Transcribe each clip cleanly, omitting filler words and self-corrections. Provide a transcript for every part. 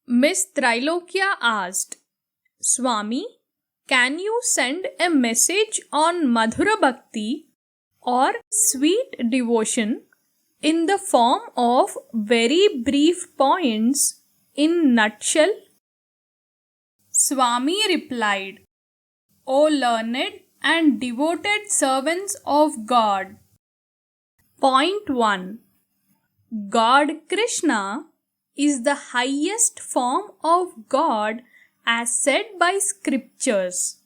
Miss Trilokya asked, Swami, can you send a message on Madhura Bhakti or sweet devotion in the form of very brief points in nutshell? Swami replied, O learned and devoted servants of God. Point 1. God Krishna is the highest form of God as said by scriptures.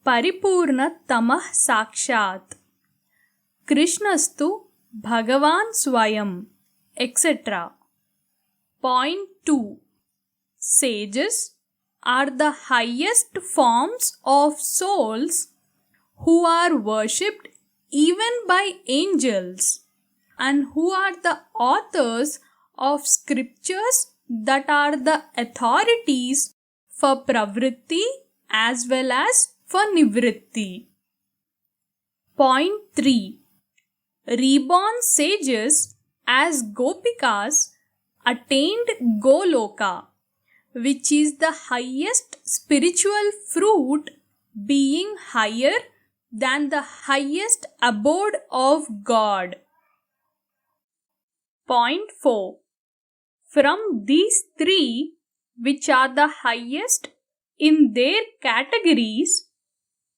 Paripurna Tamah Sakshat. Krishnastu Bhagavan Swayam, etc. Point 2. Sages are the highest forms of souls who are worshipped even by angels and who are the authors of scriptures that are the authorities for pravritti as well as for nivritti. Point 3. Reborn sages as Gopikas attained Goloka, which is the highest spiritual fruit, being higher than the highest abode of God. Point 4. From these three, which are the highest in their categories,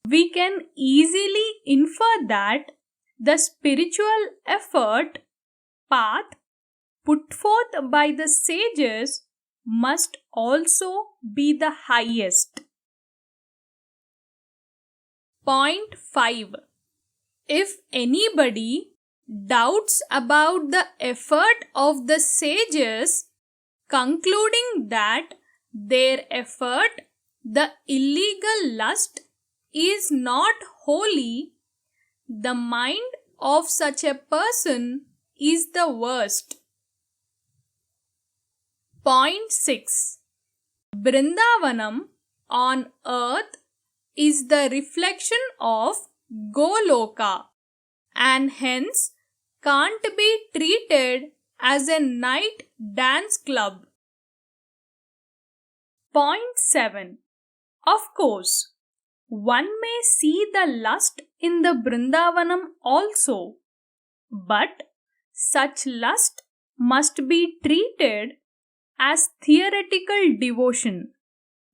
we can easily infer that the spiritual effort, path put forth by the sages must also be the highest. Point 5. If anybody doubts about the effort of the sages, concluding that their effort, the illegal lust, is not holy, the mind of such a person is the worst. Point 6. Vrindavanam on earth is the reflection of Goloka and hence can't be treated as a night dance club. Point 7. Of course, one may see the lust in the Vrindavanam also, but such lust must be treated as theoretical devotion,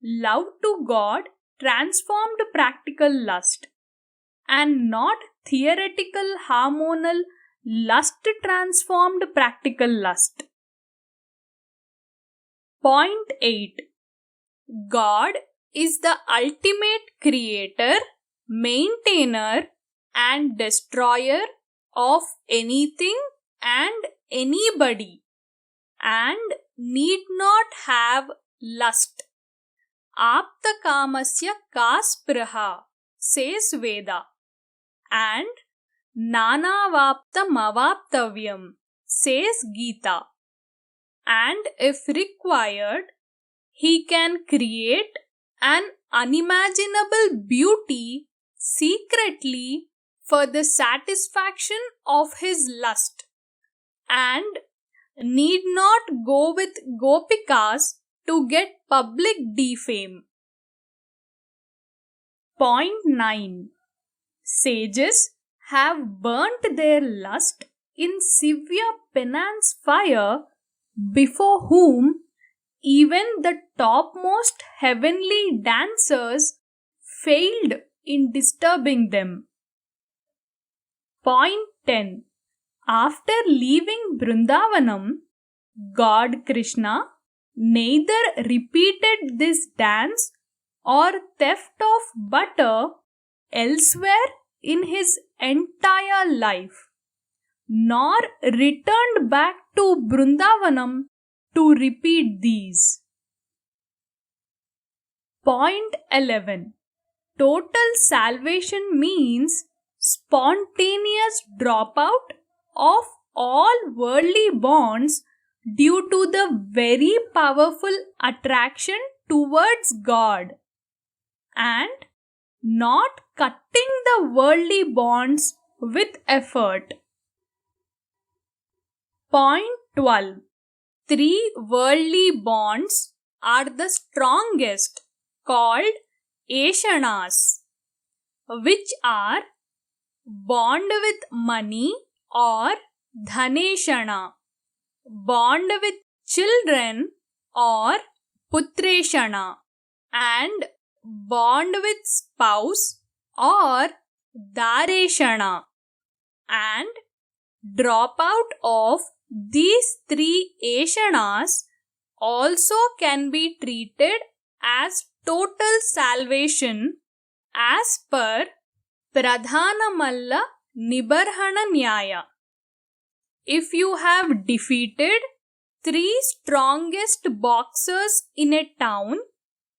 love to God transformed practical lust, and not theoretical hormonal lust transformed practical lust. Point 8. God is the ultimate creator, maintainer, and destroyer of anything and anybody, and need not have lust. Apta kamasya kaspraha, says Veda, and nanavaptam avaptavyam, says Gita, and if required, he can create an unimaginable beauty secretly for the satisfaction of his lust, and need not go with Gopikas to get public defame. Point 9. Sages have burnt their lust in severe penance fire, before whom even the topmost heavenly dancers failed in disturbing them. Point 10. After leaving Vrindavanam, God Krishna neither repeated this dance or theft of butter elsewhere in his entire life, nor returned back to Vrindavanam to repeat these. Point 11. Total salvation means spontaneous dropout of all worldly bonds due to the very powerful attraction towards God, and not cutting the worldly bonds with effort. Point 12. three worldly bonds are the strongest, called Eshanas, which are bond with money or Dhaneshana, bond with children or Putreshana, and bond with spouse or Dareshana. And drop out of these three Eshanas also can be treated as total salvation as per Pradhanamalla Nibarhana Nyaya. If you have defeated three strongest boxers in a town,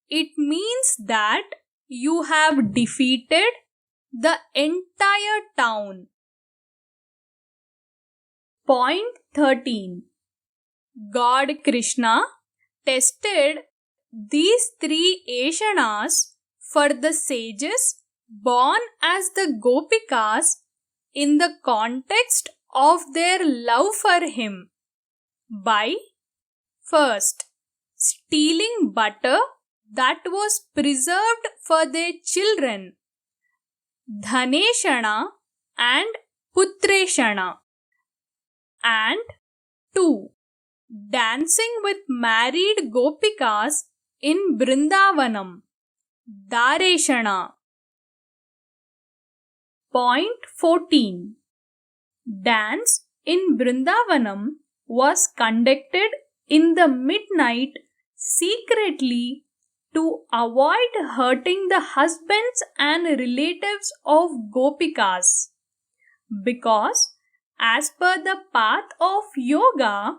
it means that you have defeated the entire town. Point 13. God Krishna tested these three Eshanas for the sages born as the Gopikas in the context of their love for him by first stealing butter that was preserved for their children, Dhaneshana and Putreshana, and 2. Dancing with married Gopikas in Brindavanam, Dareshana. Point 14. Dance in Brindavanam was conducted in the midnight secretly to avoid hurting the husbands and relatives of Gopikas, because as per the path of yoga,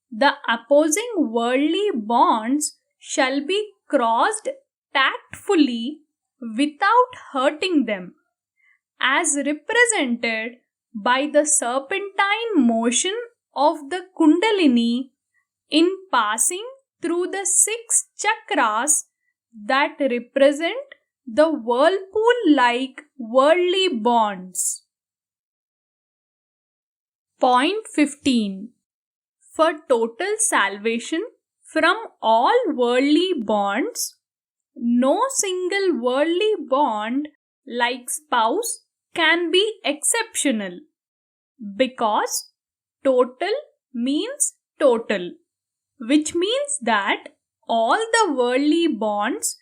the opposing worldly bonds shall be crossed tactfully without hurting them, as represented by the serpentine motion of the Kundalini in passing through the 6 chakras that represent the whirlpool-like worldly bonds. Point 15. For total salvation from all worldly bonds, no single worldly bond like spouse can be exceptional, because total means total, which means that all the worldly bonds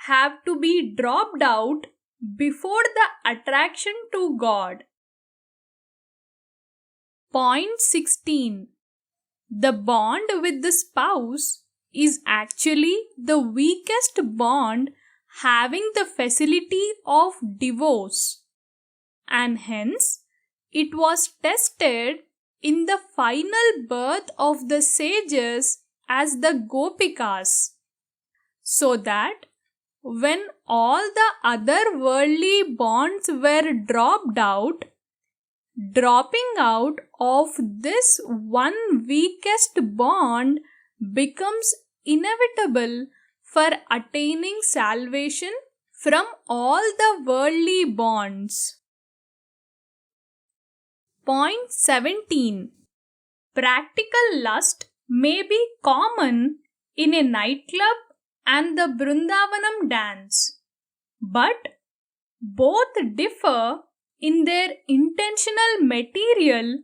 have to be dropped out before the attraction to God. Point 16. The bond with the spouse is actually the weakest bond having the facility of divorce, and hence it was tested in the final birth of the sages as the Gopikas, so that when all the other worldly bonds were dropped out, dropping out of this one weakest bond becomes inevitable for attaining salvation from all the worldly bonds. Point 17. Practical lust may be common in a nightclub and the Brindavanam dance, but both differ in their intentional material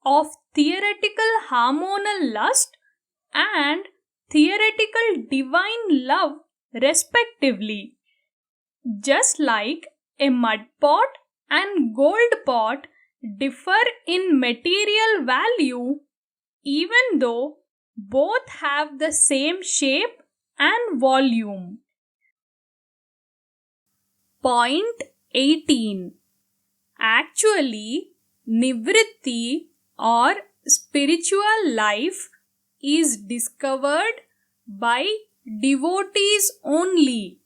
of theoretical hormonal lust and theoretical divine love respectively. Just like a mud pot and gold pot differ in material value, even though both have the same shape and volume. Point 18. Actually, Nivritti or spiritual life is discovered by devotees only,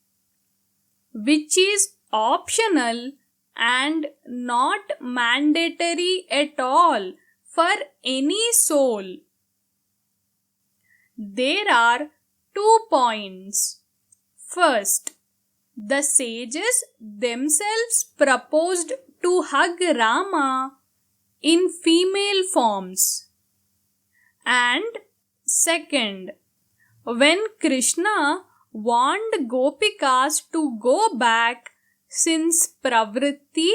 which is optional and not mandatory at all for any soul. There are 2 points. First, the sages themselves proposed to hug Rama in female forms. And Second, when Krishna warned Gopikas to go back, since pravritti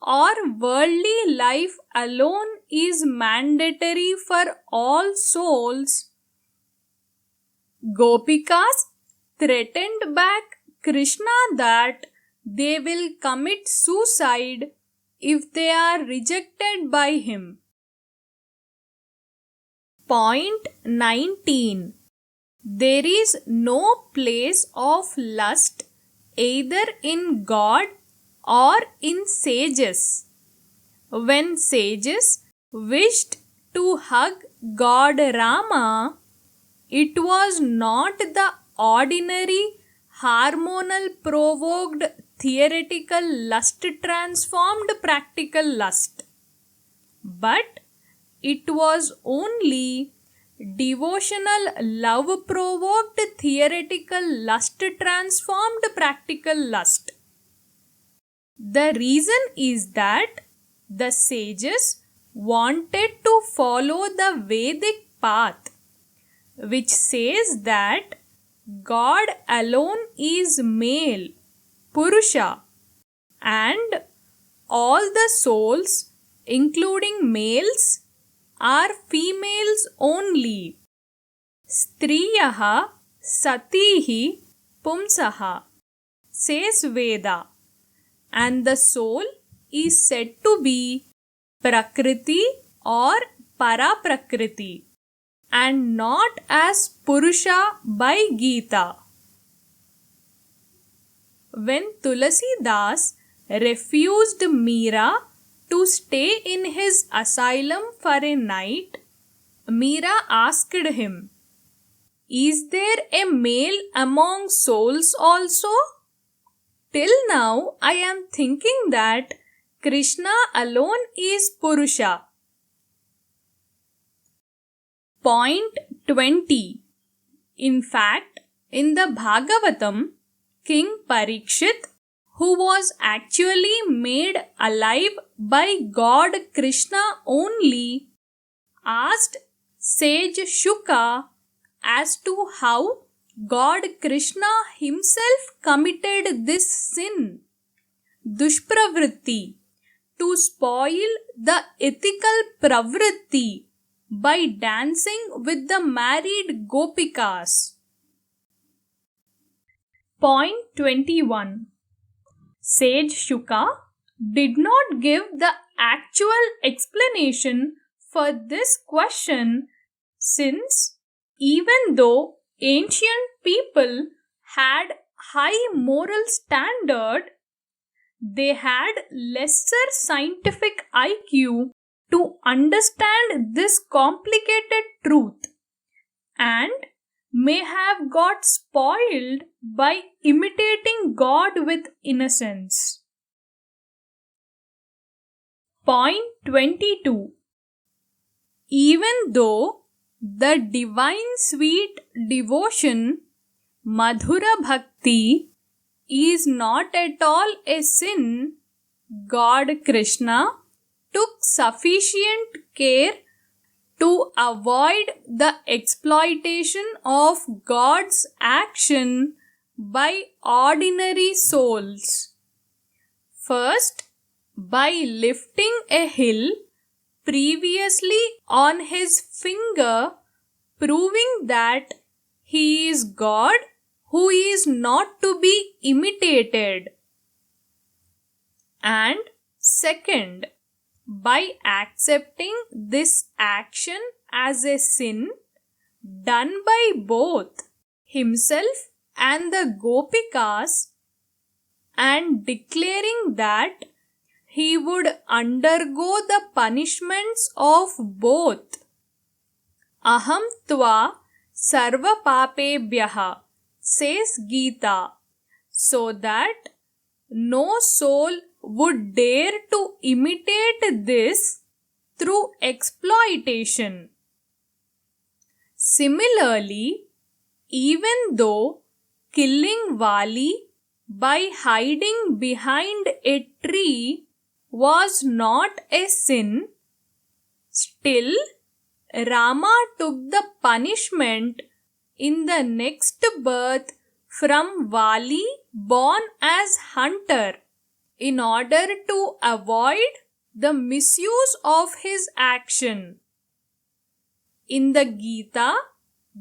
or worldly life alone is mandatory for all souls, Gopikas threatened back Krishna that they will commit suicide if they are rejected by him. Point 19. There is no place of lust either in God or in sages. When sages wished to hug God Rama, it was not the ordinary hormonal provoked theoretical lust transformed practical lust, but it was only devotional love provoked theoretical lust transformed practical lust. The reason is that the sages wanted to follow the Vedic path, which says that God alone is male, Purusha, and all the souls, including males, are females only. Striyaha satihi pumsaha, says Veda, and the soul is said to be Prakriti or Paraprakriti, and not as Purusha by Gita. When Tulasidas refused Meera to stay in his asylum for a night, Meera asked him, "Is there a male among souls also? Till now I am thinking that Krishna alone is Purusha." Point 20. In fact, in the Bhagavatam, King Parikshit, who was actually made alive by God Krishna only, asked sage Shuka as to how God Krishna himself committed this sin, dushpravritti, to spoil the ethical pravritti by dancing with the married Gopikas. Point 21. Sage Shuka did not give the actual explanation for this question, since even though ancient people had high moral standard, they had lesser scientific IQ to understand this complicated truth, and may have got spoiled by imitating God with innocence. Point 22. Even though the divine sweet devotion, Madhura Bhakti, is not at all a sin, God Krishna took sufficient care to avoid the exploitation of God's action by ordinary souls. First, by lifting a hill previously on his finger, proving that he is God who is not to be imitated. And second, by accepting this action as a sin done by both himself and the Gopikas, and declaring that he would undergo the punishments of both. Aham tva sarva papebhyaha, says Gita, so that no soul would dare to imitate this through exploitation. Similarly, even though killing Vali by hiding behind a tree was not a sin, still Rama took the punishment in the next birth from Vali, born as hunter, in order to avoid the misuse of his action. In the Gita,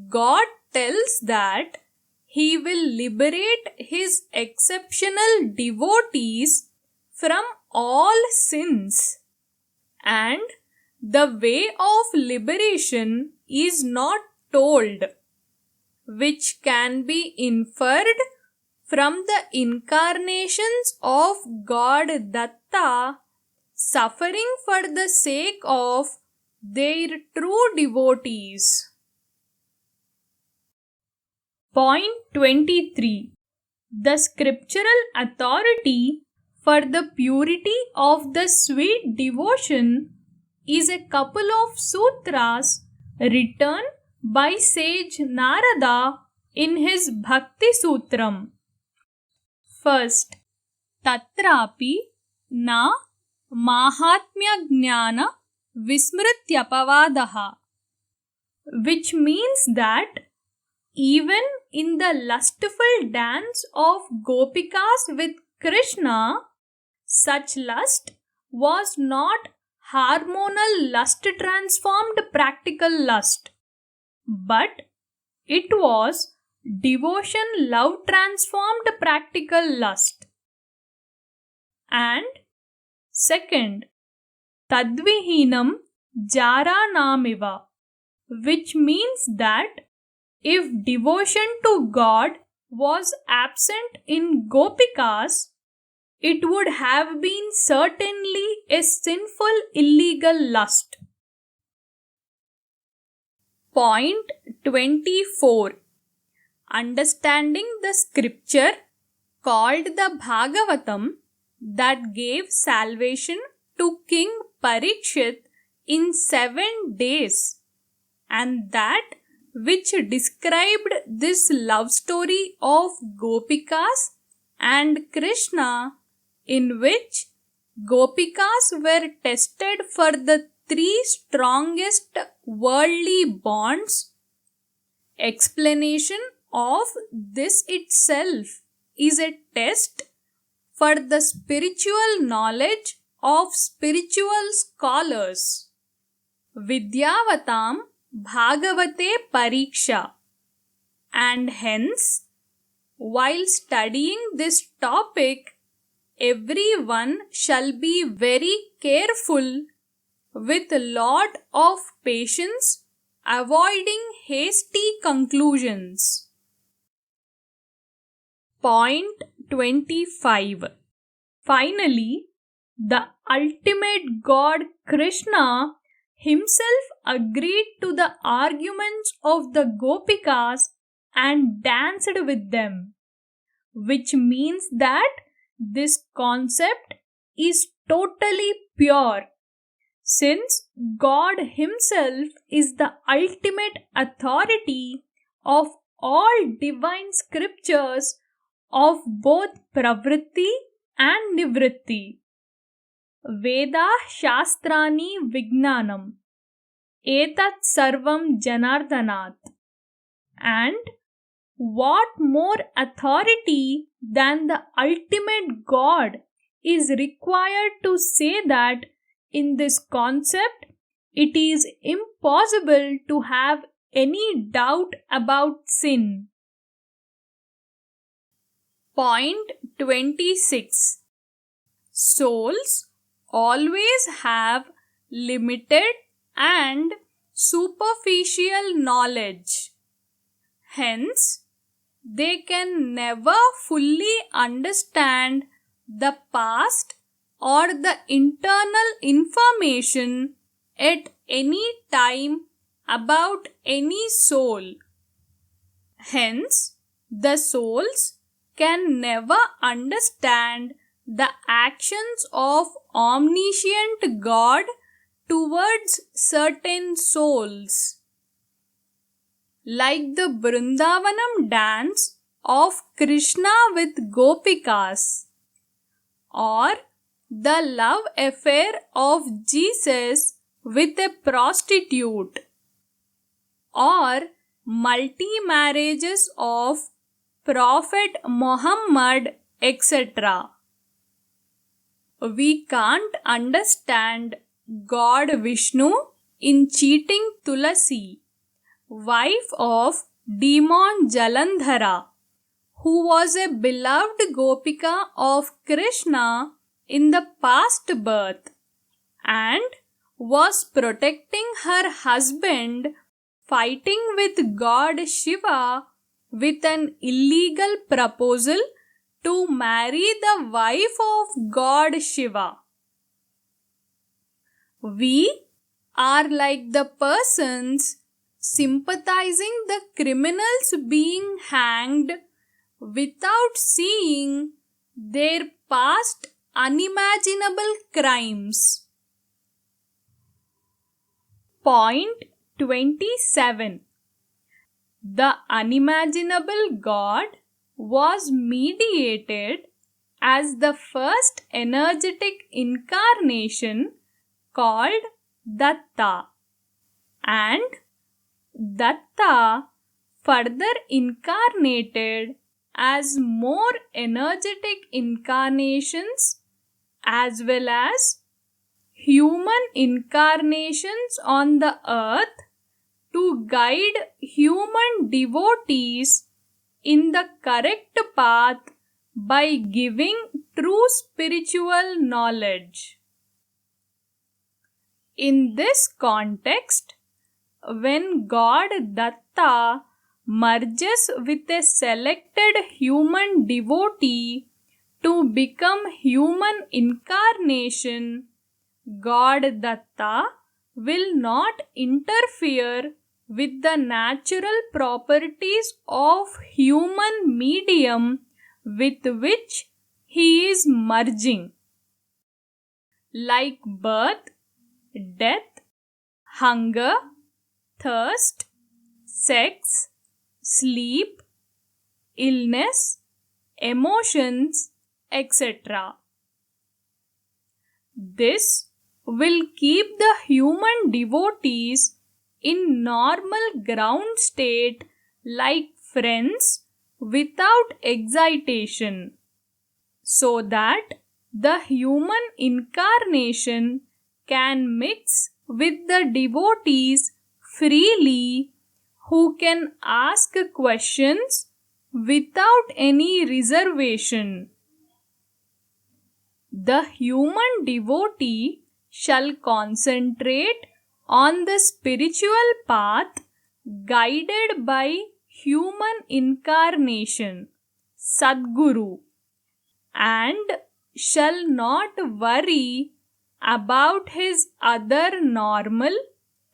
God tells that He will liberate His exceptional devotees from all sins, and the way of liberation is not told, which can be inferred from the incarnations of God Datta suffering for the sake of their true devotees. Point 23. The scriptural authority for the purity of the sweet devotion is a couple of sutras written by sage Narada in his Bhakti Sutram. First, Tatrapi na Mahatmya Jnana Vismrityapavadaha, which means that even in the lustful dance of Gopikas with Krishna, such lust was not hormonal lust transformed practical lust, but it was devotion love transformed practical lust. And second, Tadvihinam Jaranamiva, which means that if devotion to God was absent in Gopikas, it would have been certainly a sinful illegal lust. Point 24. Understanding the scripture called the Bhagavatam that gave salvation to King Parikshit in 7 days, and that which described this love story of Gopikas and Krishna, in which Gopikas were tested for the 3 strongest worldly bonds. Explanation of this itself is a test for the spiritual knowledge of spiritual scholars. Vidyavatam Bhagavate Pariksha. And hence, while studying this topic, everyone shall be very careful with lot of patience, avoiding hasty conclusions. Point 25. Finally, the ultimate God Krishna himself agreed to the arguments of the Gopikas and danced with them, which means that this concept is totally pure, since God himself is the ultimate authority of all divine scriptures of both pravritti and nivritti. Veda Shastrani Vignanam Etat Sarvam Janardanat. And what more authority than the ultimate God is required to say that in this concept it is impossible to have any doubt about sin. Point 26. Souls always have limited and superficial knowledge. Hence, they can never fully understand the past or the internal information at any time about any soul. Hence, the souls can never understand the actions of omniscient God towards certain souls. Like the Vrindavanam dance of Krishna with Gopikas, or the love affair of Jesus with a prostitute. or multi-marriages of Prophet Muhammad, etc. We can't understand God Vishnu in cheating Tulasi, wife of demon Jalandhara, who was a beloved Gopika of Krishna in the past birth and was protecting her husband fighting with God Shiva with an illegal proposal to marry the wife of God Shiva. We are like the persons sympathizing the criminals being hanged without seeing their past unimaginable crimes. Point 27. The unimaginable God was mediated as the first energetic incarnation called Datta, and Datta further incarnated as more energetic incarnations as well as human incarnations on the earth to guide human devotees in the correct path by giving true spiritual knowledge. In this context, when God Datta merges with a selected human devotee to become human incarnation, God Datta will not interfere with the natural properties of human medium with which he is merging, like birth, death, hunger, thirst, sex, sleep, illness, emotions, etc. This will keep the human devotees in normal ground state like friends without excitation, so that the human incarnation can mix with the devotees freely, who can ask questions without any reservation. The human devotee shall concentrate on the spiritual path guided by human incarnation, Sadguru, and shall not worry about his other normal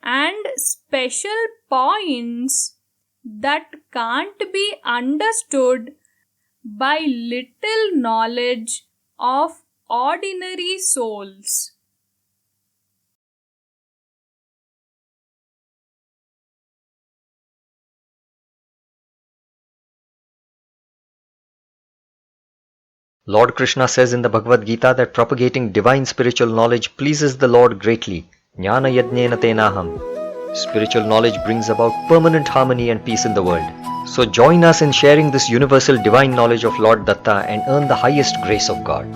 and special points that can't be understood by little knowledge of ordinary souls. Lord Krishna says in the Bhagavad Gita that propagating divine spiritual knowledge pleases the Lord greatly. Jnana yajnena tenaham. Spiritual knowledge brings about permanent harmony and peace in the world. So join us in sharing this universal divine knowledge of Lord Datta and earn the highest grace of God.